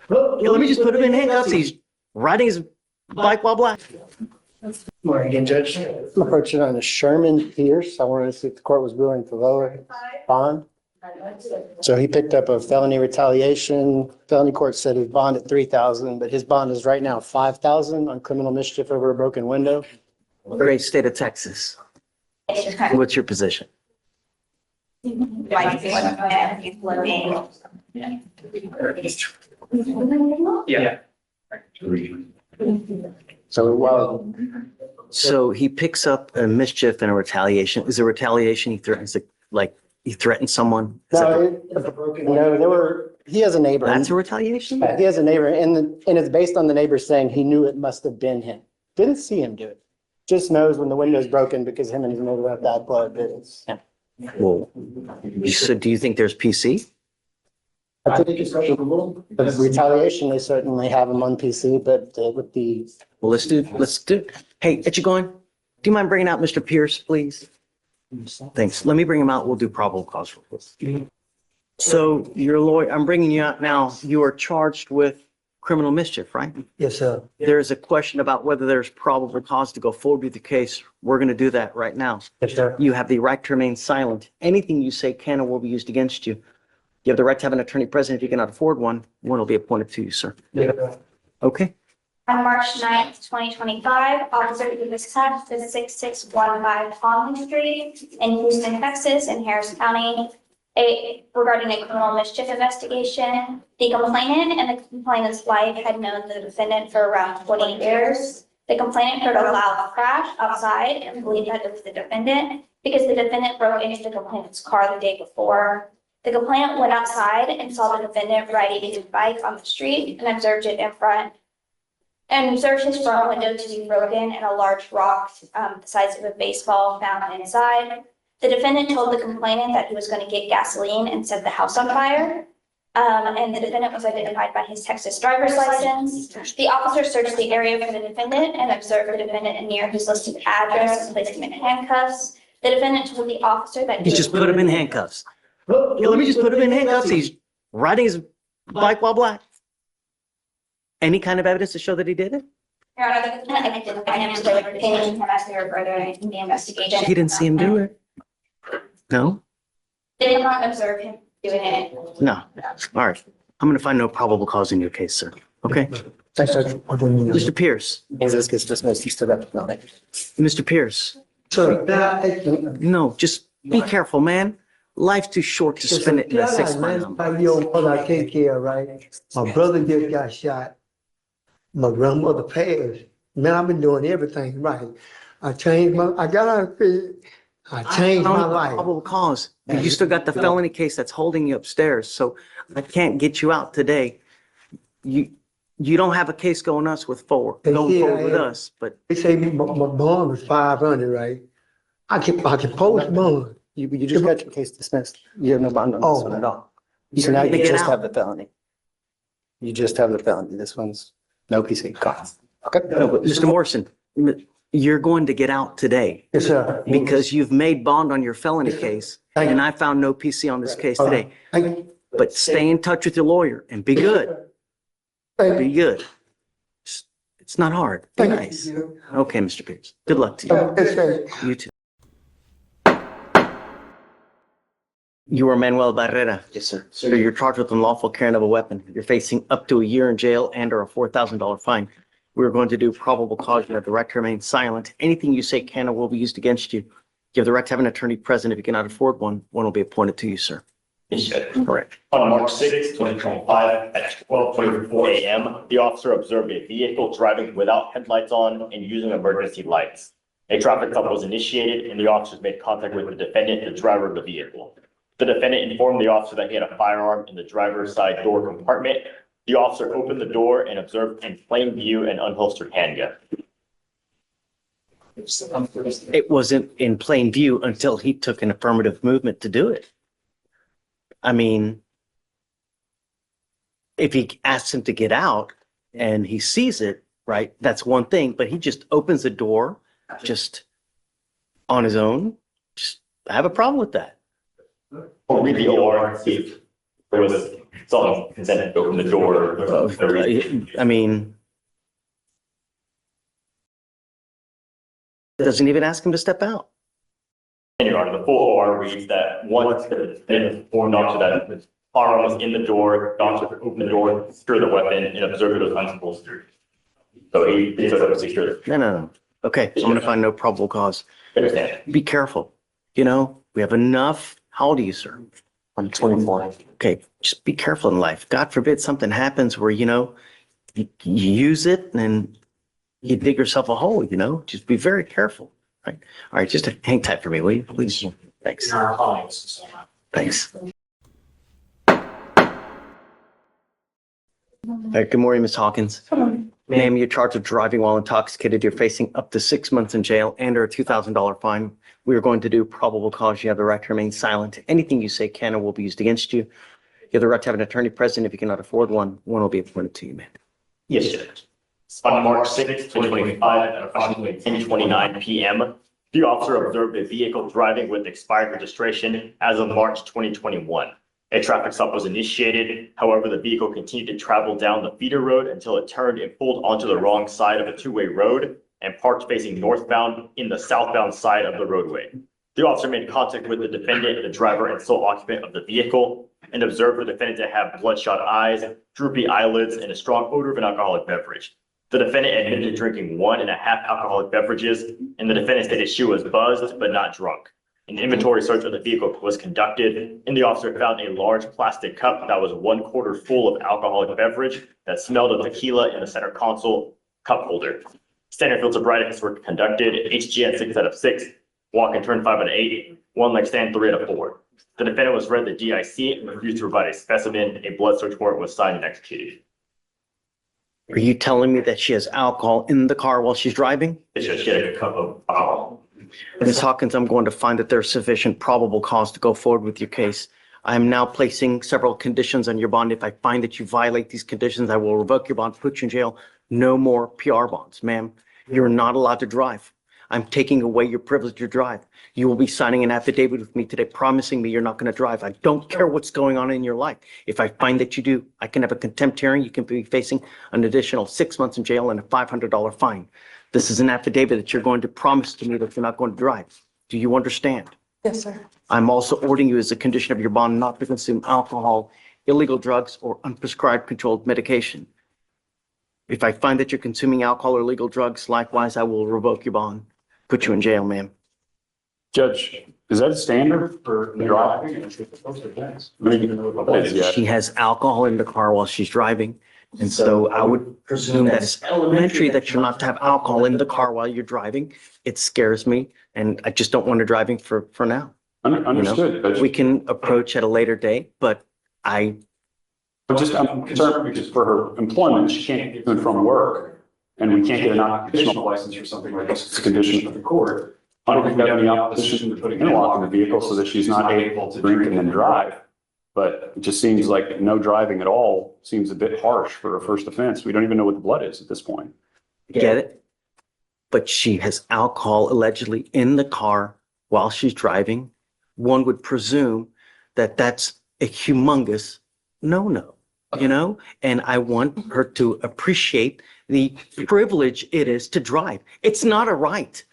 Let me just put him in handcuffs. He's riding his bike while black. Morning again, Judge. I'm approaching on a Sherman Pierce. I wanted to see if the court was willing to lower bond. So he picked up a felony retaliation. Felony court said his bond at $3,000, but his bond is right now $5,000 on criminal mischief over a broken window. Great state of Texas. What's your position? Yeah. So he picks up a mischief and a retaliation. Is it retaliation? He threatens he threatened someone? He has a neighbor. That's a retaliation? Yeah, he has a neighbor and it's based on the neighbor saying he knew it must have been him. Didn't see him do it. Just knows when the window's broken because him and his neighbor have that blood business. Well, so do you think there's PC? I think it's the retaliation, they certainly have him on PC, but with the. Well, let's do. Hey, get you going? Do you mind bringing out Mr. Pierce, please? Thanks. Let me bring him out. We'll do probable cause reports. So your lawyer, I'm bringing you out now. You are charged with criminal mischief, right? Yes, sir. There's a question about whether there's probable cause to go forward with the case. We're going to do that right now. Yes, sir. You have the right to remain silent. Anything you say can or will be used against you. You have the right to have an attorney present. If you cannot afford one, one will be appointed to you, sir. Yeah. Okay. On March 9th, 2025, Officer Davis Cuff is 6615 Conley Street in Houston, Texas, in Harris County, regarding a criminal mischief investigation. The complainant and the complainant's wife had known the defendant for around 20 years. The complainant heard a loud crash outside and believed that it was the defendant because the defendant broke into the complainant's car the day before. The complainant went outside and saw the defendant riding his bike on the street and observed his front window to be broken and a large rock the size of a baseball found inside. The defendant told the complainant that he was going to get gasoline and set the house on fire. And the defendant was identified by his Texas driver's license. The officer searched the area for the defendant and observed the defendant near his listed address and placed him in handcuffs. The defendant told the officer that You just put him in handcuffs. Let me just put him in handcuffs. He's riding his bike while black. Any kind of evidence to show that he did it? Your Honor, the defendant identified him so they were retaining him as they were further in the investigation. He didn't see him do it. No? They did not observe him doing it. No. All right. I'm going to find no probable cause in your case, sir. Okay? Thanks, Judge. Mr. Pierce. This gets dismissed. He stood up. No, Mr. Pierce. So No, just be careful, man. Life's too short to spend it in a 6-month. 5-year-old mother I take care of, right? My brother just got shot. My grandmother passed. Man, I've been doing everything right. I got on the feet. I changed my life. Probable cause. You still got the felony case that's holding you upstairs, so I can't get you out today. You don't have a case going us with going forward with us, but They say my bond was 500, right? I can post bond. You just got your case dismissed. You have no bond on this one at all. So now you Get just out. have the felony. You just have the felony. This one's no PC. Okay? no, but Mr. Morrison, you're going to get out today Yes, sir. because you've made bond on your felony case, Thank you. and I found no PC on this case today. Thank you. But stay in touch with your lawyer and be good. Thank Be you. good. It's not hard. Be Thank nice. you. Okay, Mr. Pierce. Good luck to you. Yes, sir. You too. You are Manuel Barrera. Yes, sir. So you're charged with unlawful carrying of a weapon. You're facing up to a year in jail and or a $4,000 fine. We're going to do probable cause. You have the right to remain silent. Anything you say can or will be used against you. You have the right to have an attorney present. If you cannot afford one, one will be appointed to you, sir. Yes, Judge. Correct. On March 6th, 2025, at 12:24 a.m., the officer observed a vehicle driving without headlights on and using emergency lights. A traffic stop was initiated and the officers made contact with the defendant, the driver of the vehicle. The defendant informed the officer that he had a firearm in the driver's side door compartment. The officer opened the door and observed in plain view an unholstered handgun. It wasn't in plain view until he took an affirmative movement to do it. I mean, if he asks him to get out and he sees it, right, that's one thing, but he just opens the door just on his own. Just I have a problem with that. Read the OR and see if there was Someone consent to open the door. I mean, doesn't even ask him to step out. And Your Honor, the full OR reads that once the defendant informed officer that the firearm was in the door, the officer opened the door, secured the weapon, and observed it was unholstered. So he did so secured. No. Okay, I'm gonna find no probable cause. Understand? Be careful. You know, we have enough. How old are you, sir? I'm 24. Okay, just be careful in life. God forbid something happens where, you know, you use it and then you dig yourself a hole, you know? Just be very careful, right? All right, just hang tight for me, will you, please? Thanks. Thanks. All right, good morning, Ms. Hawkins. Ma'am, you're charged with driving while intoxicated. You're facing up to 6 months in jail and or a $2,000 fine. We are going to do probable cause. You have the right to remain silent. Anything you say can or will be used against you. You have the right to have an attorney present. If you cannot afford one, one will be appointed to you, ma'am. Yes, Judge. On March 6, 2025, at approximately 10:29 p.m., the officer observed a vehicle driving with expired registration as of March 2021. A traffic stop was initiated. However, the vehicle continued to travel down the feeder road until it turned and pulled onto the wrong side of a two-way road and parked facing northbound in the southbound side of the roadway. The officer made contact with the defendant, the driver, and sole occupant of the vehicle, and observed the defendant to have bloodshot eyes, droopy eyelids, and a strong odor of an alcoholic beverage. The defendant admitted to drinking 1.5 alcoholic beverages, and the defendant stated she was buzzed but not drunk. An inventory search of the vehicle was conducted, and the officer found a large plastic cup that was 1/4 full of alcoholic beverage that smelled of tequila in the center console cup holder. Standard field sobriety tests were conducted, HGN 6 out of 6, walk and turn 5 out of 8, one leg stand 3 out of 4. The defendant was read the DIC and refused to provide a specimen. A blood search warrant was signed and executed. Are you telling me that she has alcohol in the car while she's driving? It's just get a cup of alcohol. Ms. Hawkins, I'm going to find that there's sufficient probable cause to go forward with your case. I am now placing several conditions on your bond. If I find that you violate these conditions, I will revoke your bond, put you in jail. No more PR bonds, ma'am. You're not allowed to drive. I'm taking away your privilege to drive. You will be signing an affidavit with me today promising me you're not going to drive. I don't care what's going on in your life. If I find that you do, I can have a contempt hearing. You can be facing an additional 6 months in jail and a $500 fine. This is an affidavit that you're going to promise to me that you're not going to drive. Do you understand? Yes, sir. I'm also ordering you as a condition of your bond not to consume alcohol, illegal drugs, or unprescribed controlled medication. If I find that you're consuming alcohol or illegal drugs, likewise, I will revoke your bond, put you in jail, ma'am. Judge, is that a standard for driving? She has alcohol in the car while she's driving. And so I would presume that it's elementary that you're not to have alcohol in the car while you're driving. It scares me, and I just don't want her driving for now. Understood. Judge. We can approach at a later date, but I'm I'm concerned because for her employment, she can't get to and from work, and we can't get an occupational license for something like this. It's a condition of the court. I don't think we have any opposition to putting an interlock in the vehicle so that she's not able to drink and then drive. But it just seems like no driving at all seems a bit harsh for a first offense. We don't even know what the blood is at this point. Get it? But she has alcohol allegedly in the car while she's driving. One would presume that that's a humongous no-no, you know? And I want her to appreciate the privilege it is to drive. It's not a right.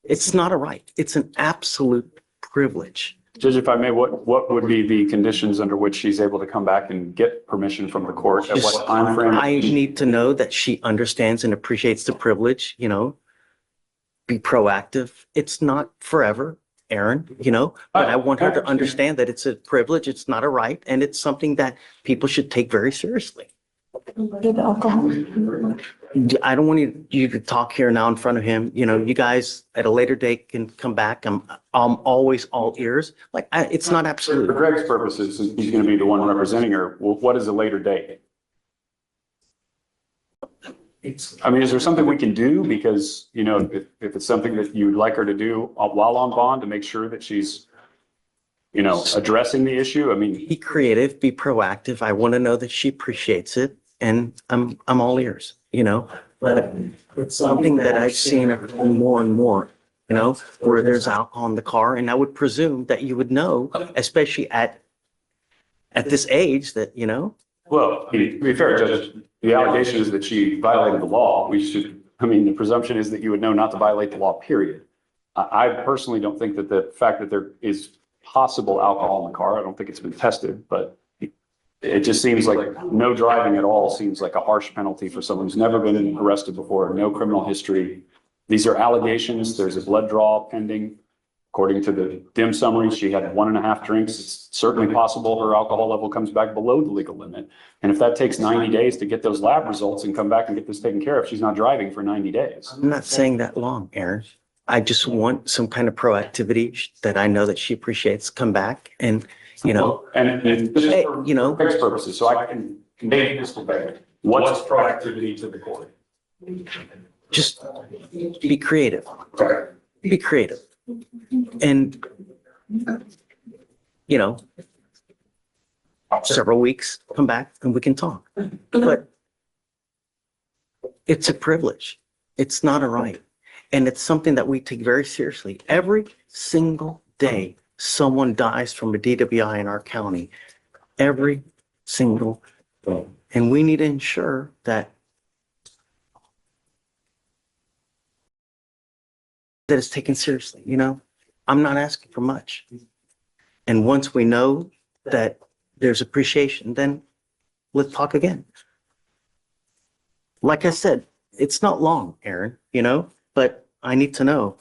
It's not a right. It's an absolute privilege. Judge, if I may, what would be the conditions under which she's able to come back and get permission from the court? At what time frame? I need to know that she understands and appreciates the privilege, you know, be proactive. It's not forever, Aaron, you know, but I want her to understand that it's a privilege, it's not a right, and it's something that people should take very seriously. I don't want you to talk here now in front of him. You know, you guys at a later date can come back. I'm always all ears. Like, it's not For absolute. Greg's purposes, since he's going to be the one representing her, what is a later date? I mean, is there something we can do? Because, you know, if it's something that you'd like her to do while on bond to make sure that she's, you know, addressing the issue, I mean. Be creative, be proactive. I want to know that she appreciates it, and I'm all ears, you know, but it's something that I've seen more and more, you know, where there's alcohol in the car. And I would presume that you would know, especially at at this age that, Well, to be fair, Judge, the allegation is that she violated the law. The presumption is that you would know not to violate the law, period. I personally don't think that the fact that there is possible alcohol in the car, I don't think it's been tested, but it just seems like no driving at all seems like a harsh penalty for someone who's never been arrested before, no criminal history. These are allegations. There's a blood draw pending. According to the DIM summary, she had 1.5 drinks. It's certainly possible her alcohol level comes back below the legal limit. And if that takes 90 days to get those lab results and come back and get this taken care of, she's not driving for 90 days. I'm not saying that long, Aaron. I just want some kind of proactivity that I know that she appreciates, come back and, And this is Hey, for you know- fixed purposes, so I can convey this debate. What's proactivity to the court? just be creative. Okay. Be creative. And, several weeks, come back and we can talk. But it's a privilege. It's not a right. And it's something that we take very seriously. Every single day, someone dies from a DWI in our county. Every single day. And we need to ensure that it's taken seriously, I'm not asking for much. And once we know that there's appreciation, then let's talk again. Like I said, it's not long, Aaron, but I need to know.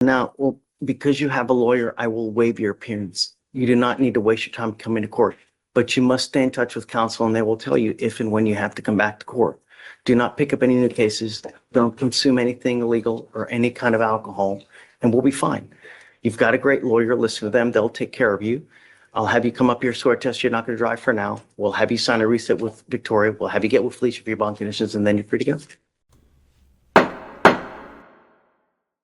Now, well, because you have a lawyer, I will waive your appearance. You do not need to waste your time coming to court, but you must stay in touch with counsel and they will tell you if and when you have to come back to court. Do not pick up any new cases. Don't consume anything illegal or any kind of alcohol, and we'll be fine. You've got a great lawyer. Listen to them. They'll take care of you. I'll have you come up here, swear test. You're not going to drive for now. We'll have you sign a reset with Victoria. We'll have you get with Fleischer for your bond conditions, and then you're free to go.